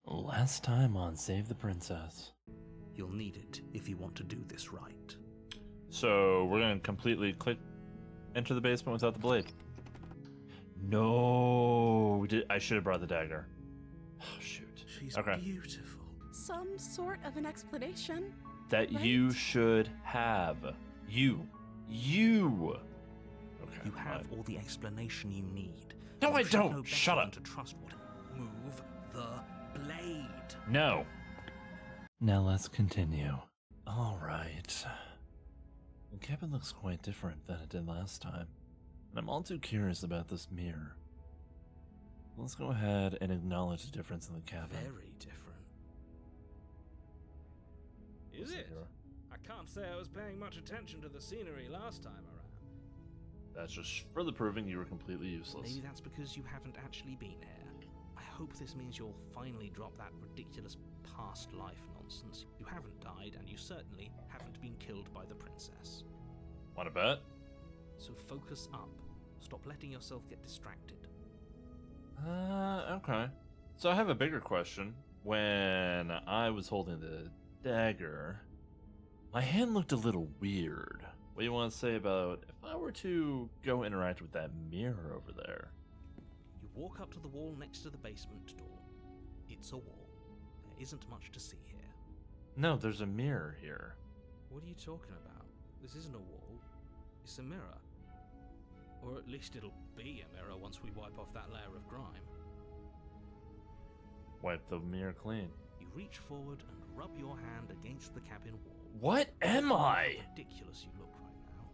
Last time on Save the Princess. You'll need it if you want to do this right. So we're gonna completely click enter the basement without the blade. No, I should have brought the dagger. Oh shoot. She's Okay. beautiful. Some sort of an explanation. That Right? you should have. You. Okay. You have all the explanation you need. No, You I should don't. know better Shut than up. To trust what. Move the blade. No. Now let's continue. All right. The cabin looks quite different than it did last time, and I'm all too curious about this mirror. Let's go ahead and acknowledge the difference in the cabin. Very different. Is it? I can't say I was paying much attention to the scenery last time around. That's just further proving you were completely useless. Maybe that's because you haven't actually been here. I hope this means you'll finally drop that ridiculous past life nonsense. You haven't died, and you certainly haven't been killed by the princess. Want to bet? So focus up. Stop letting yourself get distracted. Okay. So I have a bigger question. When I was holding the dagger, my hand looked a little weird. What do you want to say about if I were to go interact with that mirror over there? You walk up to the wall next to the basement door. It's a wall. There isn't much to see here. No, there's a mirror here. What are you talking about? This isn't a wall. It's a mirror. Or at least it'll be a mirror once we wipe off that layer of grime. Wipe the mirror clean. You reach forward and rub your hand against the cabin wall. What am I? How ridiculous you look right now.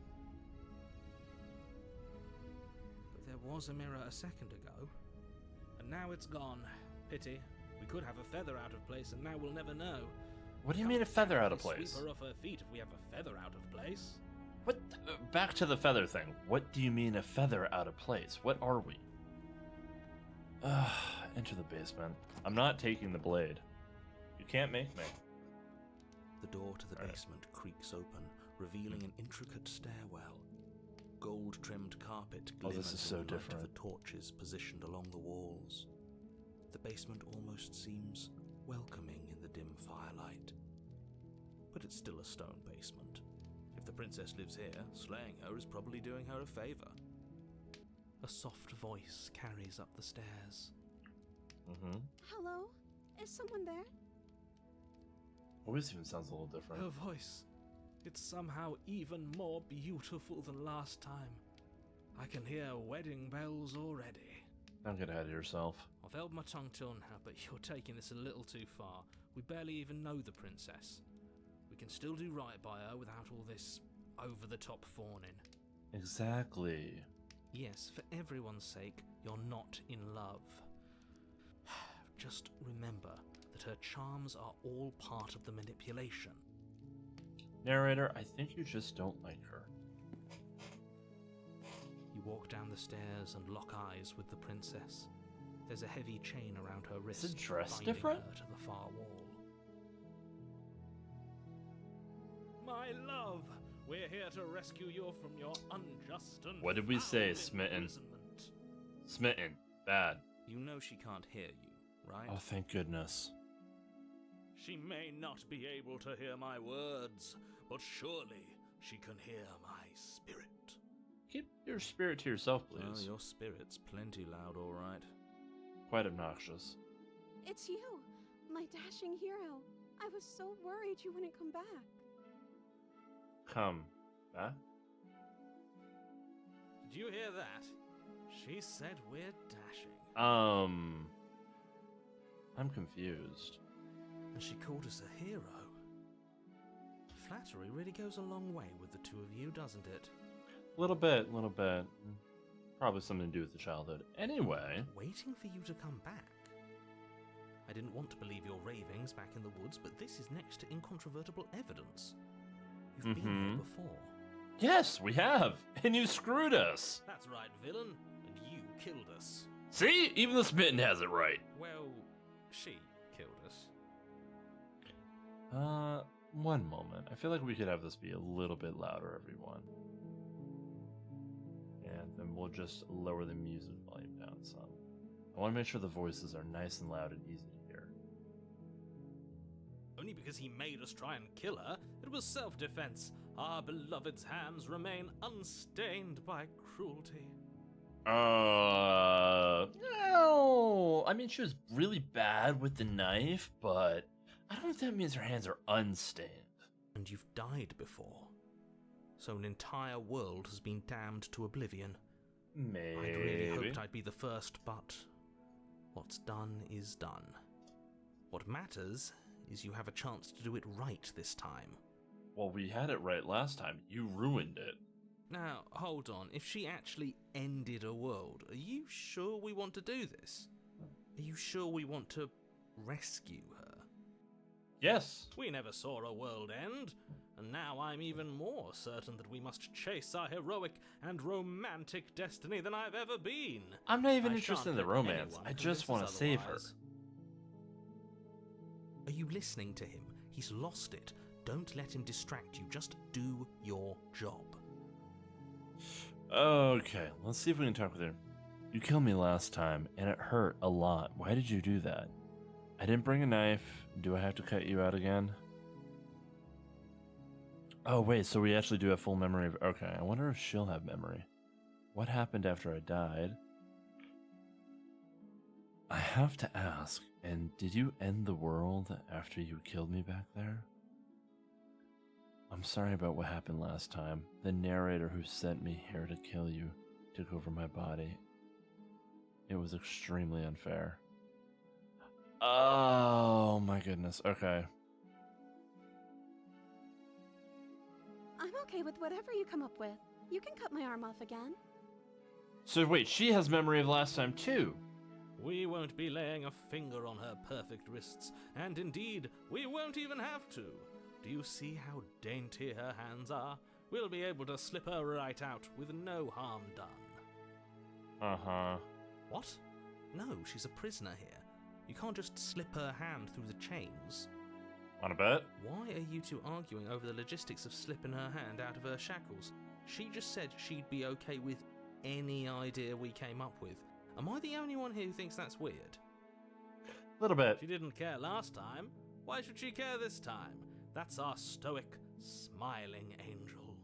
But there was a mirror a second ago. And now it's gone. Pity. We could have a feather out of place, and now we'll never know. What do you mean a feather out of place? Sweep her off her feet if we have a feather out of place. What? Back to the feather thing. What do you mean a feather out of place? What are we? Enter the basement. I'm not taking the blade. You can't make me. The door to the All right. basement creaks open, revealing an intricate stairwell. Gold-trimmed carpet Oh, glimmers this is so in the light different. of the torches positioned along the walls. The basement almost seems welcoming in the dim firelight. But it's still a stone basement. If the princess lives here, slaying her is probably doing her a favor. A soft voice carries up the stairs. Mm-hmm. Hello? Is someone there? Voice even sounds a little different. Her voice. It's somehow even more beautiful than last time. I can hear wedding bells already. Don't get ahead of yourself. I've held my tongue till now, but you're taking this a little too far. We barely even know the princess. We can still do right by her without all this over-the-top fawning. Exactly. Yes, for everyone's sake, you're not in love. Just remember that her charms are all part of the manipulation. Narrator, I think you just don't like her. You walk down the stairs and lock eyes with the princess. There's a heavy chain around her wrist, the dress binding different? her to the far wall. My love, we're here to rescue you from your unjust and What did we say, foul Smitten? imprisonment. Smitten. Bad. You know she can't hear you, right? Oh, thank goodness. She may not be able to hear my words, but surely she can hear my spirit. Keep your spirit to yourself, Well, please. your spirit's plenty loud, all right. Quite obnoxious. It's you, my dashing hero. I was so worried you wouldn't come back. Come back? Did you hear that? She said we're dashing. I'm confused. And she called us a hero. Flattery really goes a long way with the two of you, doesn't it? Little bit. Probably something to do with the childhood. Anyway, Waiting for you to come back. I didn't want to believe your ravings back in the woods, but this is next to incontrovertible evidence. You've been here before. yes, we have, and you screwed us. That's right, villain. And you killed us. See, even the Smitten has it right. Well, she killed us. One moment. I feel like we could have this be a little bit louder, everyone. And then we'll just lower the music volume down some. I want to make sure the voices are nice and loud and easy to hear. only because he made us try and kill her. It was self-defense. Our beloved's hands remain unstained by cruelty. No. I mean, she was really bad with the knife, but I don't think that means her hands are unstained. And you've died before. So an entire world has been damned to oblivion. Maybe. I'd really hoped I'd be the first, but what's done is done. What matters is you have a chance to do it right this time. Well, we had it right last time. You ruined it. Now, hold on. If she actually ended a world, are you sure we want to do this? Are you sure we want to rescue her? Yes. We never saw a world end, and now I'm even more certain that we must chase our heroic and romantic destiny than I've ever been. I'm not even I interested in shan't the let romance. anyone I just want to convince us save her. otherwise. Are you listening to him? He's lost it. Don't let him distract you. Just do your job. Okay, let's see if we can talk with her. You killed me last time, and it hurt a lot. Why did you do that? I didn't bring a knife. Do I have to cut you out again? Oh, wait, so we actually do have full memory of... Okay, I wonder if she'll have memory. What happened after I died? I have to ask, and did you end the world after you killed me back there? I'm sorry about what happened last time. The narrator who sent me here to kill you took over my body. It was extremely unfair. Oh my goodness. Okay. I'm okay with whatever you come up with. You can cut my arm off again. So wait, she has memory of last time too. We won't be laying a finger on her perfect wrists, and indeed, we won't even have to. Do you see how dainty her hands are? We'll be able to slip her right out with no harm done. Uh-huh. What? No, she's a prisoner here. You can't just slip her hand through the chains. Wanna bet? Why are you two arguing over the logistics of slipping her hand out of her shackles? She just said she'd be okay with any idea we came up with. Am I the only one here who thinks that's weird? Little bit. She didn't care last time. Why should she care this time? That's our stoic, smiling angel.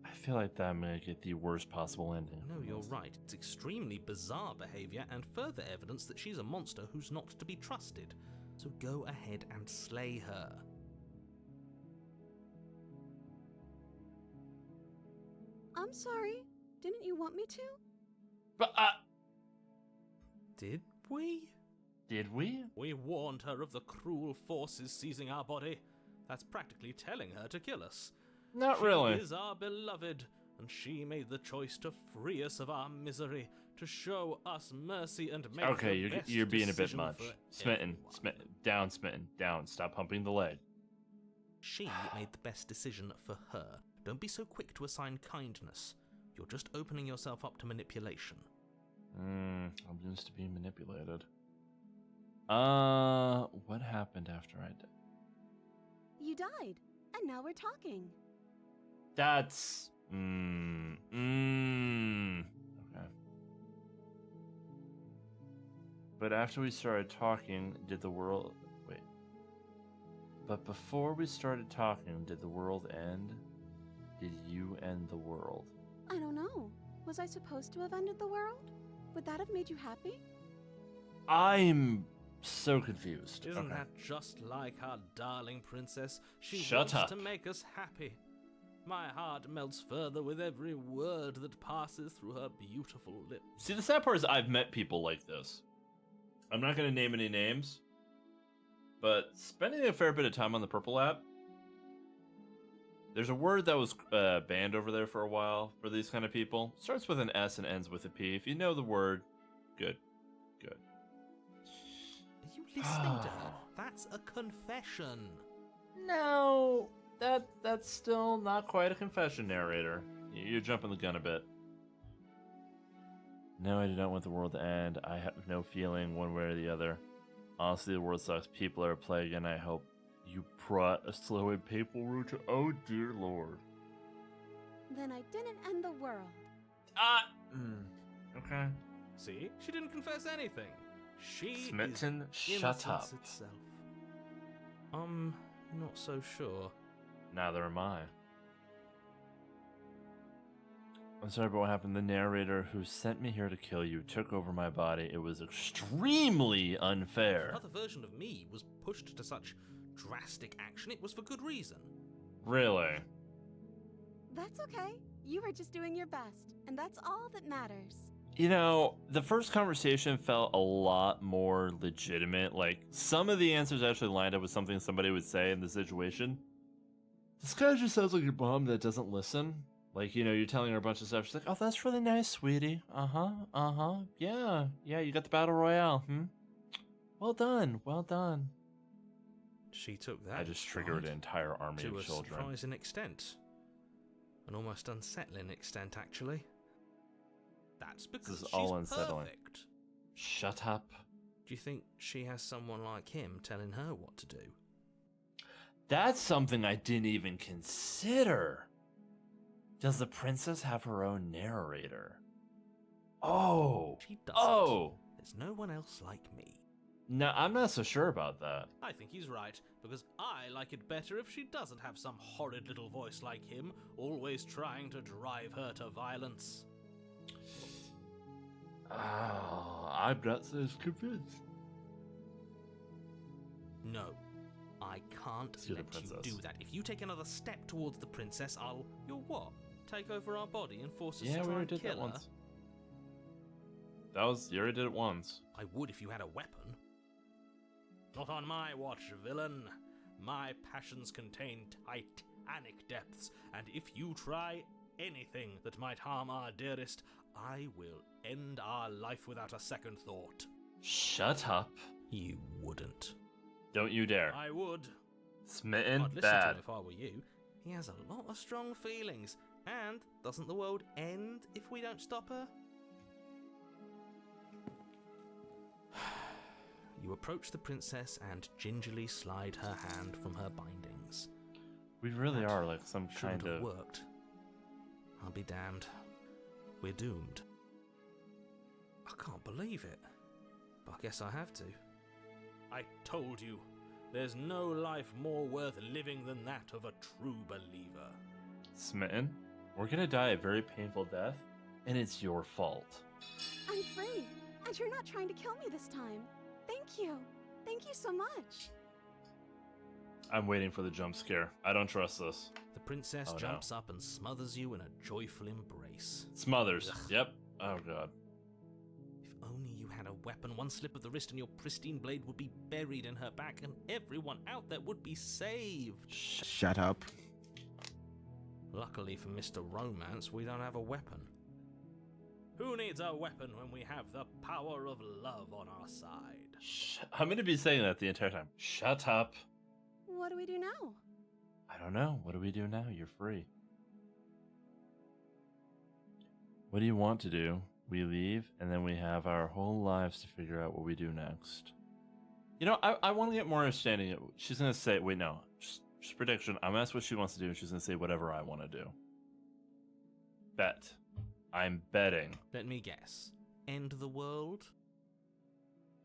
I feel like that may get the worst possible ending. No, you're right. It's extremely bizarre behavior and further evidence that she's a monster who's not to be trusted. So go ahead and slay her. I'm sorry. Didn't you want me to? But, Did we? did we? We warned her of the cruel forces seizing our body. That's practically telling her to kill us. Not She really. is our beloved, and she made the choice to free us of our misery, to show us mercy and make Okay, the best you're being a bit decision much. for Smitten, everyone. down, Smitten, down. Stop pumping the leg. She made the best decision for her. Don't be so quick to assign kindness. You're just opening yourself up to manipulation. I'm used to being manipulated. What happened after I died? You died, and now we're talking. That's... Okay. But after we started talking, did the world... Wait. But before we started talking, did the world end? Did you end the world? I don't know. Was I supposed to have ended the world? Would that have made you happy? I'm so confused. Isn't Okay. that just like our darling princess? She Shut wants up. to make us happy. My heart melts further with every word that passes through her beautiful lips. See, the sad part is I've met people like this. I'm not going to name any names, but spending a fair bit of time on the Purple app, there's a word that was banned over there for a while for these kind of people. Starts with an S and ends with a P. If you know the word, good. Good. Are you listening to her? That's a confession. No, that's still not quite a confession, narrator. You're jumping the gun a bit. No, I do not want the world to end. I have no feeling one way or the other. Honestly, the world sucks. People are a plague, and I hope you brought a slow and painful route to... Oh, dear Lord. Then I didn't end the world. Okay. See? She didn't confess anything. She Smitten, is shut innocence up. itself. not so sure. Neither am I. I'm sorry about what happened. The narrator who sent me here to kill you took over my body. It was extremely unfair. Another version of me was pushed to such drastic action, it was for good reason. Really? That's okay. You were just doing your best, and that's all that matters. You know, the first conversation felt a lot more legitimate. Like, some of the answers actually lined up with something somebody would say in the situation. This guy just sounds like your mom that doesn't listen. Like, you know, you're telling her a bunch of stuff. She's like, oh, that's really nice, sweetie. Uh-huh. Yeah, you got the battle royale, Well done. She took that. I just triggered an entire army to of a children. surprising extent. An almost unsettling extent, actually. That's because is she's all unsettling. perfect. Shut up. Do you think she has someone like him telling her what to do? That's something I didn't even consider. Does the princess have her own narrator? Oh. She doesn't. Oh. There's no one else like me. No, I'm not so sure about that. I think he's right, because I like it better if she doesn't have some horrid little voice like him, always trying to drive her to violence. Oh, I'm not so convinced. No, I can't You're the let you princess. do that. If you take another step towards the princess, You'll what? Take over our body and force us Yeah, to we try already and did kill that her? once. You already did it once. I would if you had a weapon. Not on my watch, villain. My passions contain titanic depths, and if you try anything that might harm our dearest, I will end our life without a second thought. Shut up. You wouldn't. Don't you dare. I would. Smitten? I'd listen to Bad. him if I were you. He has a lot of strong feelings, and doesn't the world end if we don't stop her? You approach the princess and gingerly slide her hand from her bindings. We really That are like some Shouldn't kind have of... worked. I'll be damned. We're doomed. I can't believe it, but I guess I have to. I told you, there's no life more worth living than that of a true believer. Smitten? We're gonna die a very painful death, and it's your fault. I'm free, and you're not trying to kill me this time. Thank you. Thank you so much. I'm waiting for the jump scare. I don't trust this. The princess Oh, no. jumps up and smothers you in a joyful embrace. Smothers. Ugh. Yep. Oh god. If only you had a weapon, one slip of the wrist and your pristine blade would be buried in her back, and everyone out there would be saved. Shut up. Luckily for Mr. Romance, we don't have a weapon. Who needs a weapon when we have the power of love on our side? I'm gonna be saying that the entire time. Shut up. What do we do now? I don't know. What do we do now? You're free. What do you want to do? We leave, and then we have our whole lives to figure out what we do next. You know, I want to get more understanding. She's going to say, wait, no. Just prediction. I'm going to ask what she wants to do, and she's going to say whatever I want to do. Bet. I'm betting. Let me guess. End the world?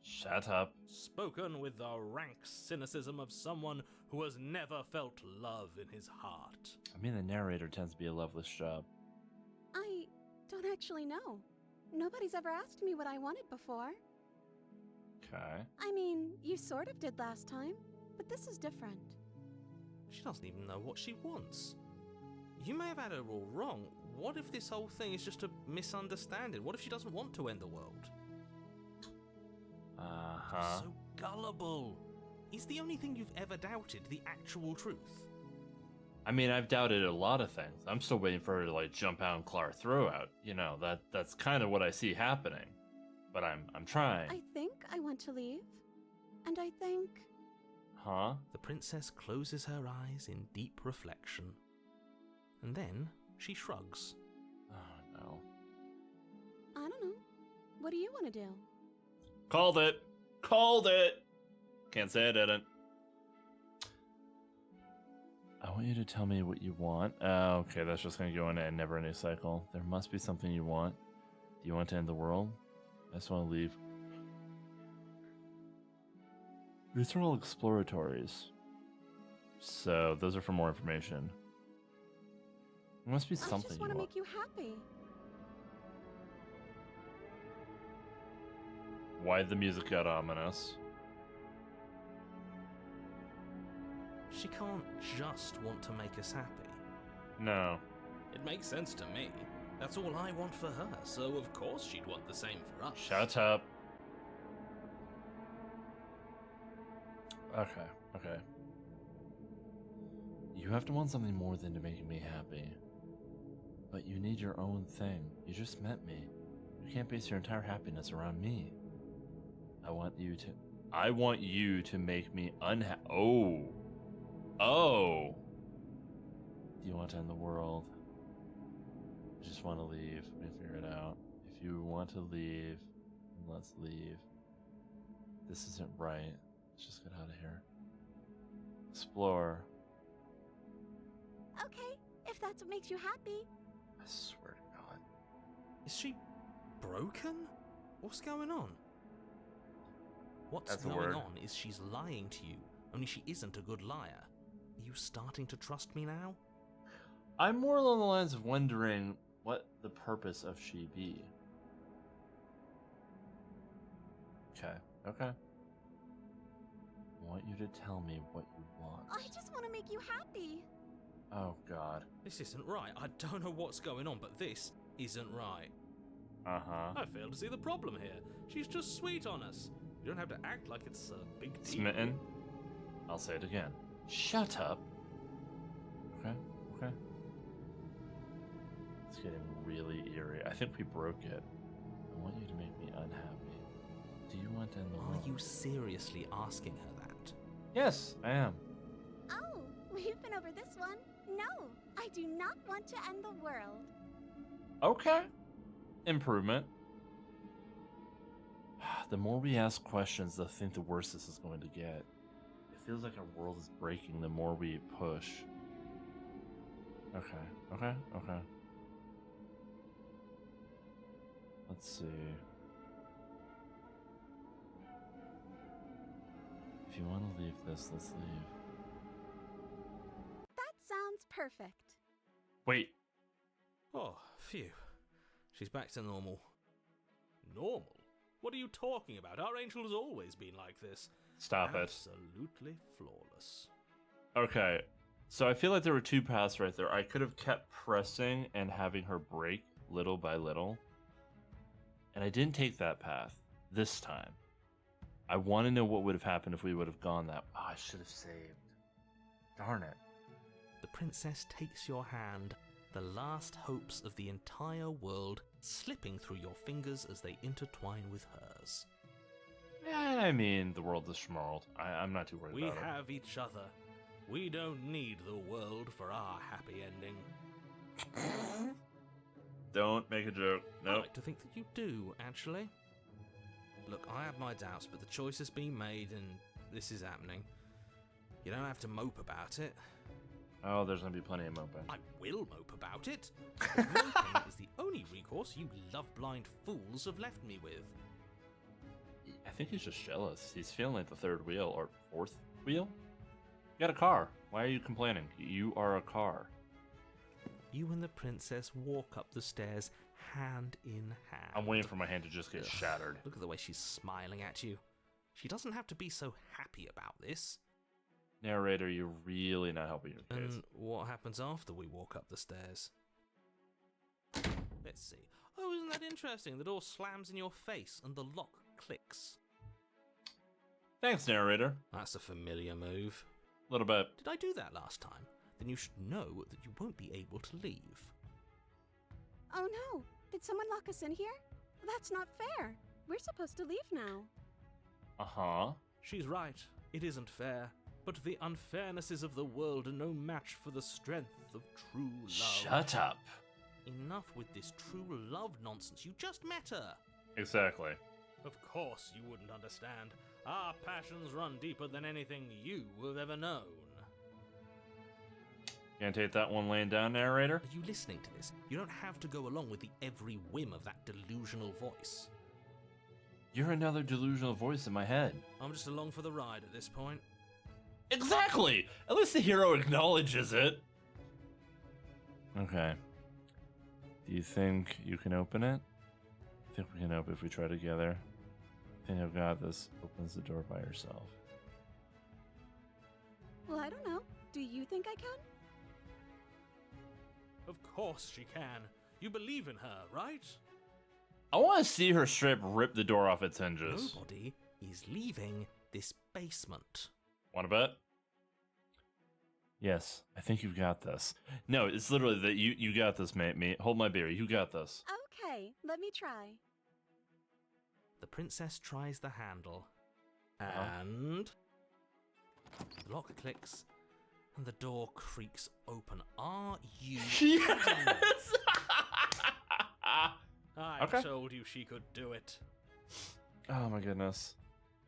Shut up. Spoken with the rank cynicism of someone who has never felt love in his heart. I mean, the narrator tends to be a loveless job. I don't actually know. Nobody's ever asked me what I wanted before. Okay. I mean, you sort of did last time, but this is different. She doesn't even know what she wants. You may have had her all wrong. What if this whole thing is just a misunderstanding? What if she doesn't want to end the world? Uh-huh. So gullible. Is the only thing you've ever doubted the actual truth? I mean, I've doubted a lot of things. I'm still waiting for her to, like, jump out and claw her throat out. You know, that's kind of what I see happening. But I'm trying. I think I want to leave. And I think... Huh? The princess closes her eyes in deep reflection. And then she shrugs. Oh, no. I don't know. What do you want to do? Called it! Called it! Can't say I didn't. I want you to tell me what you want. Okay, that's just gonna go in a never-ending cycle. There must be something you want. Do you want to end the world? I just want to leave. These are all exploratories. So those are for more information. There must be I something just you want to want. make you happy. Why'd the music get ominous? She can't just want to make us happy. No. It makes sense to me. That's all I want for her, so of course she'd want the same for us. Shut up. Okay, okay. You have to want something more than to make me happy. But you need your own thing. You just met me. You can't base your entire happiness around me. I want you to make me unhappy. Oh. Oh. Do you want to end the world? I just want to leave. We figure it out. If you want to leave, then let's leave. This isn't right. Let's just get out of here. Explore. Okay, if that's what makes you happy. I swear to God. Is she broken? What's going on? What's That's a going word. on is she's lying to you, only she isn't a good liar. Are you starting to trust me now? I'm more along the lines of wondering what the purpose of she be. Okay, okay. I want you to tell me what you want. I just want to make you happy. Oh, God. This isn't right. I don't know what's going on, but this isn't right. Uh-huh. I fail to see the problem here. She's just sweet on us. You don't have to act like it's a big deal. Smitten? I'll say it again. Shut up. Okay, okay. It's getting really eerie. I think we broke it. I want you to make me unhappy. Do you want to end the world? Are you seriously asking her that? Yes, I am. Oh, we've been over this one. No, I do not want to end the world. Okay. Improvement. The more we ask questions, I think the worse this is going to get. It feels like our world is breaking the more we push. Okay, okay, okay. Let's see. If you want to leave this, let's leave. That sounds perfect. Wait. Oh, phew. She's back to normal. Normal? What are you talking about? Our angel has always been like this. Stop it. Absolutely flawless. Okay, so I feel like there were two paths right there. I could have kept pressing and having her break little by little. And I didn't take that path this time. I want to know what would have happened if we would have gone that. Oh, I should have saved. Darn it. The princess takes your hand, the last hopes of the entire world slipping through your fingers as they intertwine with hers. I mean, the world is schmarled. I'm not too worried We about it. have each other. We don't need the world for our happy ending. Don't make a joke. I Nope. like to think that you do, actually. Look, I have my doubts, but the choice has been made and this is happening. You don't have to mope about it. Oh, there's going to be plenty of moping. I will mope about it. But moping is the only recourse you love-blind fools have left me with. I think he's just jealous. He's feeling like the third wheel or fourth wheel. You got a car. Why are you complaining? You are a car. You and the princess walk up the stairs hand in hand. I'm waiting for my hand to just get shattered. Look at the way she's smiling at you. She doesn't have to be so happy about this. Narrator, you're really not helping your case. And what happens after we walk up the stairs? Let's see. Oh, isn't that interesting? The door slams in your face and the lock clicks. Thanks, narrator. That's a familiar move. A little bit. Did I do that last time? Then you should know that you won't be able to leave. Oh no, did someone lock us in here? That's not fair. We're supposed to leave now. Uh-huh. She's right. It isn't fair. But the unfairnesses of the world are no match for the strength of true love. Shut up. Enough with this true love nonsense. You just met her. Exactly. Of course you wouldn't understand. Our passions run deeper than anything you have ever known. Can't take that one laying down, narrator? Are you listening to this? You don't have to go along with the every whim of that delusional voice. You're another delusional voice in my head. I'm just along for the ride at this point. Exactly! At least the hero acknowledges it. Okay. Do you think you can open it? I think we can open if we try together. I think I've got this. Opens the door by herself. Well, I don't know. Do you think I can? Of course she can. You believe in her, right? I want to see her strip rip the door off its hinges. Nobody is leaving this basement. Want to bet? Yes, I think you've got this. No, it's literally that you got this, mate. Hold my beer. You got this. Okay, let me try. The princess tries the handle, And the lock clicks, and the door creaks open. Are you Yes! I Okay. told you she could do it. Oh my goodness.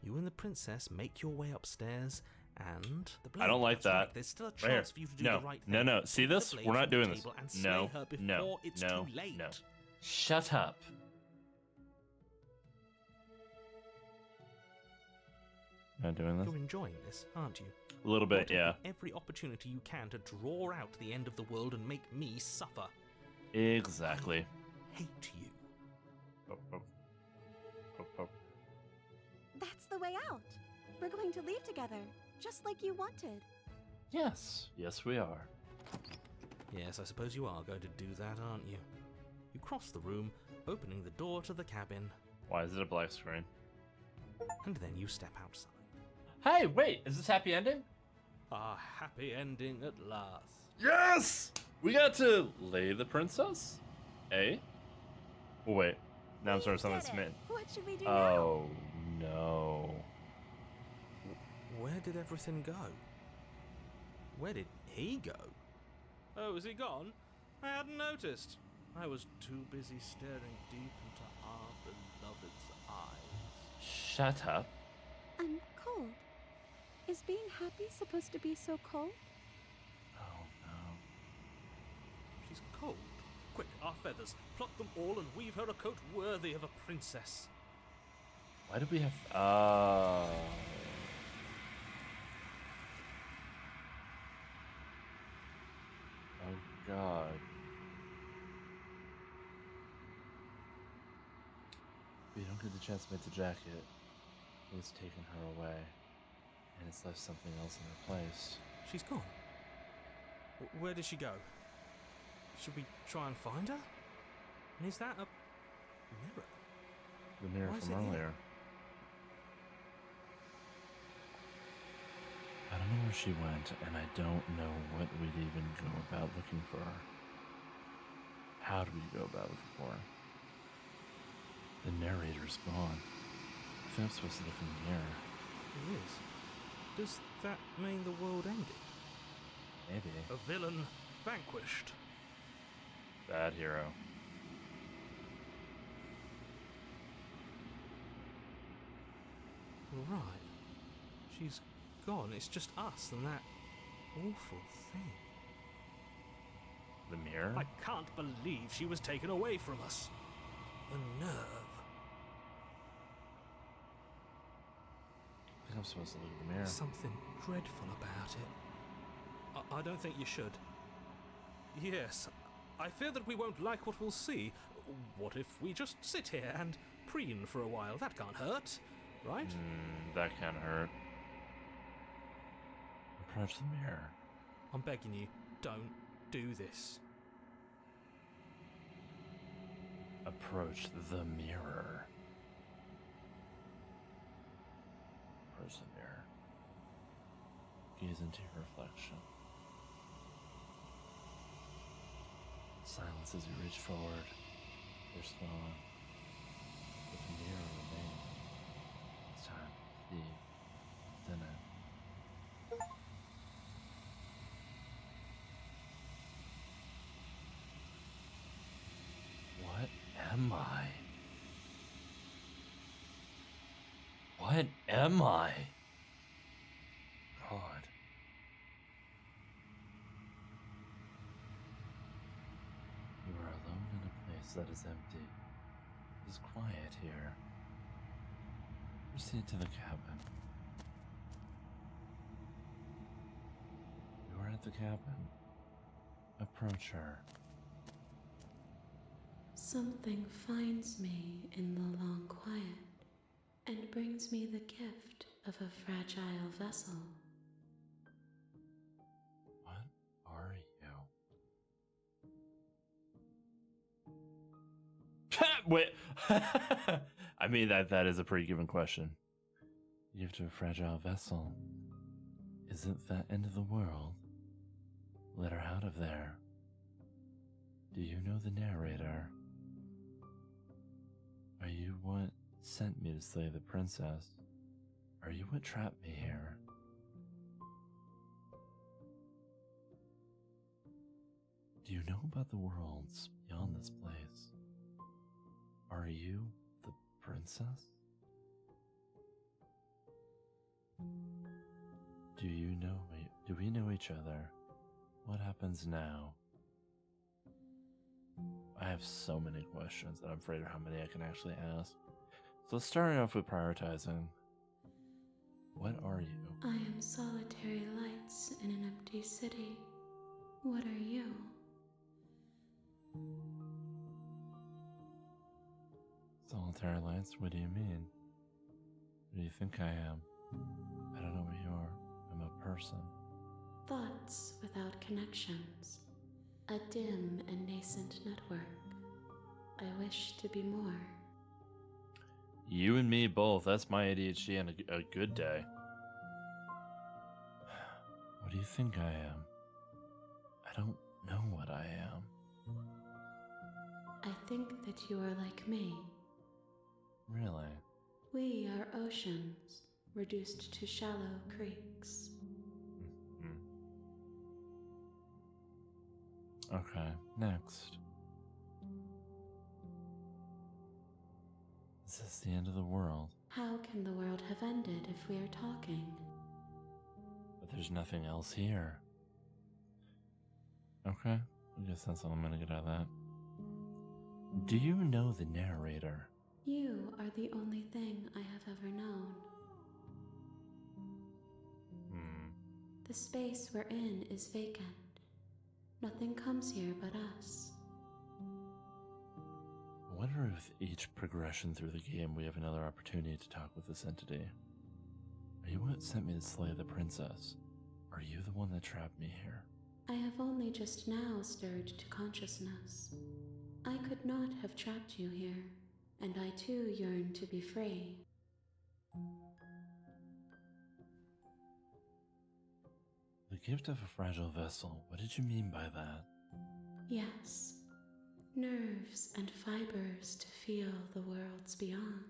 You and the princess make your way upstairs, and the blade. I don't like that's right, that. there's still a Right here. chance for you to do No, the right no, thing. no. See Take the this? blade We're not from the doing this. table and slay No, her before no, it's no, too late. no. Shut up. Not doing this? You're enjoying this, aren't you? A little You're bit, taking yeah. every opportunity you can to draw out the end of the world and make me suffer. Exactly. Hate you. Oh, oh. Oh, oh. That's the way out. We're going to leave together, just like you wanted. Yes, yes, we are. Yes, I suppose you are going to do that, aren't you? You cross the room, opening the door to the cabin, Why is it a black screen? and then you step outside. Hey, wait, is this happy ending? A happy ending at last. Yes! We got to lay the princess? Eh? Oh, wait. Now I'm We starting something did it. smitten. What should we do now? Oh, no. Where did everything go? Where did he go? Oh, is he gone? I hadn't noticed. I was too busy staring deep into our beloved's eyes. Shut up. I'm cold. Is being happy supposed to be so cold? Oh, no. She's cold. Quick, our feathers. Pluck them all and weave her a coat worthy of a princess. Why do we have... Oh, God. We don't get the chance to make the jacket. It's taken her away. And it's left something else in her place. She's gone. Where did she go? Should we try and find her? And is that a mirror? The mirror Why is from it here? earlier. I don't know where she went, and I don't know what we'd even go about looking for her. How do we go about looking for her? The narrator's gone. I think I'm supposed to look in the mirror. It is. Does that mean the world ended? Maybe. A villain vanquished. Bad hero. Right. She's gone. It's just us and that awful thing. The mirror? I can't believe she was taken away from us. The nerve. I think I'm supposed to look at the mirror. There's something dreadful about it. I don't think you should. Yes, I fear that we won't like what we'll see. What if we just sit here and preen for a while? That can't hurt, right? That can't hurt. Approach the mirror. I'm begging you, don't do this. Approach the mirror. Approach the mirror. Gaze into your reflection. Silence as you reach forward. There's gone. But the mirror remains. It's time to see within it. What am I? What am I? God. You are alone in a place that is empty. It is quiet here. Proceed to the cabin. at the cabin. Approach her. Something finds me in the long quiet and brings me the gift of a fragile vessel. What are you? Wait. I mean, that is a pretty given question. Gift of a fragile vessel. Isn't that end of the world? Let her out of there. Do you know the narrator? Are you what sent me to slay the princess? Are you what trapped me here? Do you know about the worlds beyond this place? Are you the princess? Do we know each other? What happens now? I have so many questions that I'm afraid of how many I can actually ask. So let's start off with prioritizing. What are you? I am solitary lights in an empty city. What are you? Solitary lights? What do you mean? What do you think I am? I don't know what you are. I'm a person. Thoughts without connections. A dim and nascent network. I wish to be more. You and me both. That's my ADHD and a good day. What do you think I am? I don't know what I am. I think that you are like me. Really? We are oceans, reduced to shallow creeks. Okay, next. Is this the end of the world? How can the world have ended if we are talking? But there's nothing else here. Okay, I guess that's all I'm gonna get out of that. Do you know the narrator? You are the only thing I have ever known. The space we're in is vacant. Nothing comes here but us. I wonder if with each progression through the game we have another opportunity to talk with this entity. Are you what sent me to slay the princess? Are you the one that trapped me here? I have only just now stirred to consciousness. I could not have trapped you here, and I too yearn to be free. The gift of a fragile vessel, what did you mean by that? Yes, nerves and fibers to feel the worlds beyond,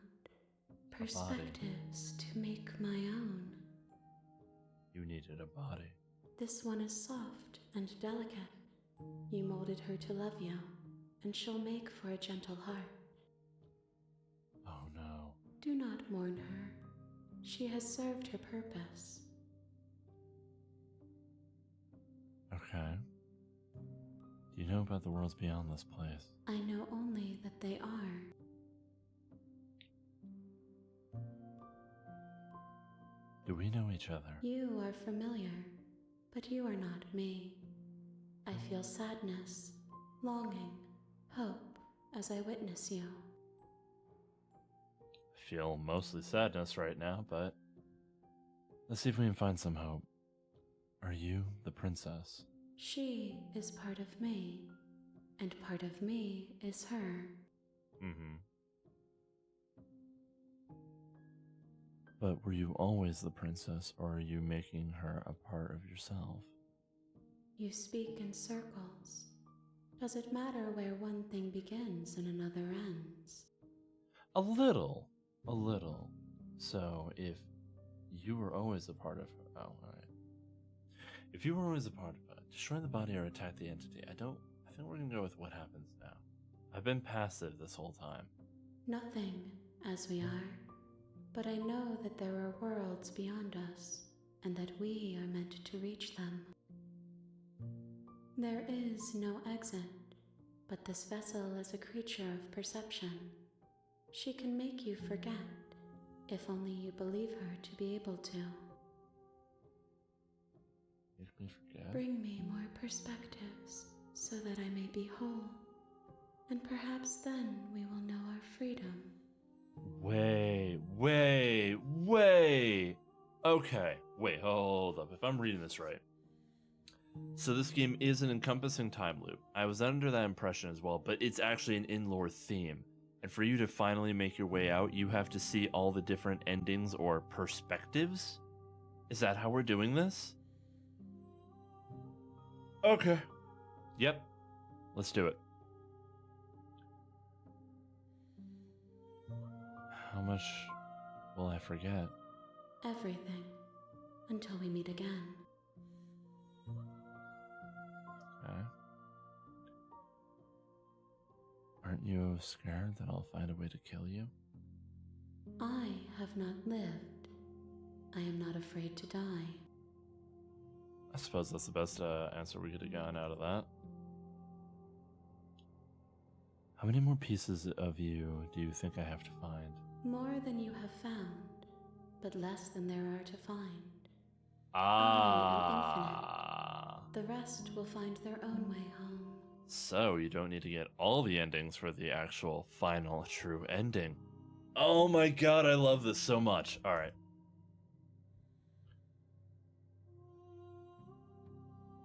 perspectives to make my own. You needed a body. This one is soft and delicate. You molded her to love you, and she'll make for a gentle heart. Oh no. Do not mourn her. She has served her purpose. Okay. Do you know about the worlds beyond this place? I know only that they are. Do we know each other? You are familiar, but you are not me. I feel sadness, longing, hope as I witness you. I feel mostly sadness right now, but let's see if we can find some hope. Are you the princess? She is part of me, and part of me is her. But were you always the princess, or are you making her a part of yourself? You speak in circles. Does it matter where one thing begins and another ends? A little. So if you were always a part of her, oh, alright. If you were always a part of it, destroy the body or attack the entity. I think we're gonna go with what happens now. I've been passive this whole time. Nothing, as we are. But I know that there are worlds beyond us, and that we are meant to reach them. There is no exit, but this vessel is a creature of perception. She can make you forget, if only you believe her to be able to. me forget. Bring me more perspectives so that I may be whole, and perhaps then we will know our freedom. Wait. Okay, wait, hold up. If I'm reading this right. So this game is an encompassing time loop. I was under that impression as well, but it's actually an in-lore theme. And for you to finally make your way out, you have to see all the different endings or perspectives? Is that how we're doing this? Okay. Yep. Let's do it. How much will I forget? Everything, until we meet again. Okay. Aren't you scared that I'll find a way to kill you? I have not lived. I am not afraid to die. I suppose that's the best answer we could have gotten out of that. How many more pieces of you do you think I have to find? More than you have found, but less than there are to find. Ah. The rest will find their own way home. So you don't need to get all the endings for the actual final true ending. Oh my god, I love this so much. Alright.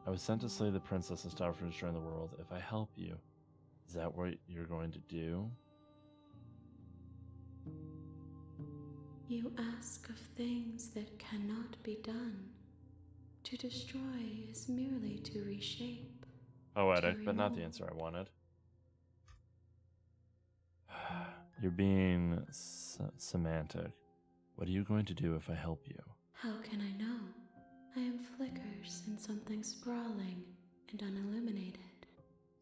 I was sent to slay the princess and stop from destroying the world. If I help you, is that what you're going to do? You ask of things that cannot be done. To destroy is merely to reshape. Poetic, but not the answer I wanted. You're being semantic. What are you going to do if I help you? How can I know? I am flickers in something sprawling and unilluminated.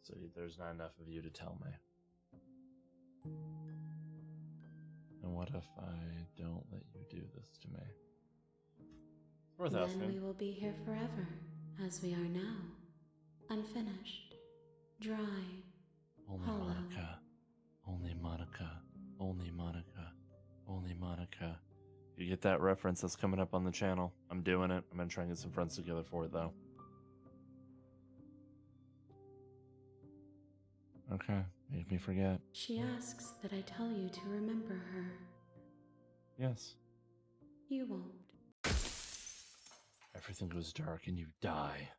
So there's not enough of you to tell me. And what if I don't let you do this to me? It's worth Then asking. we will be here forever, as we are now. Unfinished, dry, Only hollow. Monica. Only Monica. Only Monica. Only Monica. You get that reference that's coming up on the channel. I'm doing it. I'm gonna try and get some friends together for it though. Okay, make me forget. She asks that I tell you to remember her. Yes. You won't. Everything goes dark and you die.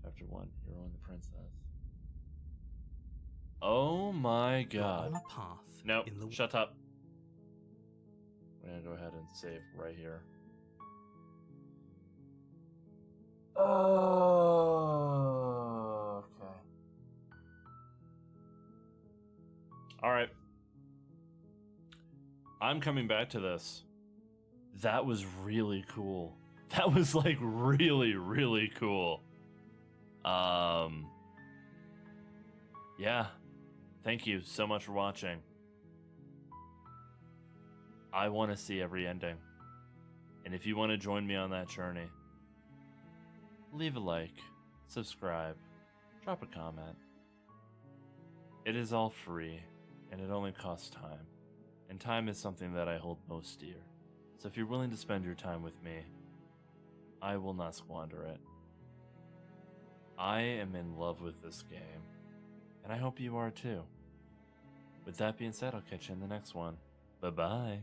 Chapter 1, Hero and the Princess. Oh my You're god. on a path Nope, in the shut up. We're gonna go ahead and save right here. Oh, okay. Alright. I'm coming back to this. That was really cool. That was like really, really cool. Yeah. Thank you so much for watching. I want to see every ending. And if you want to join me on that journey, leave a like, subscribe, drop a comment. It is all free, and it only costs time. And time is something that I hold most dear. So if you're willing to spend your time with me, I will not squander it. I am in love with this game, and I hope you are too. With that being said, I'll catch you in the next one. Bye-bye.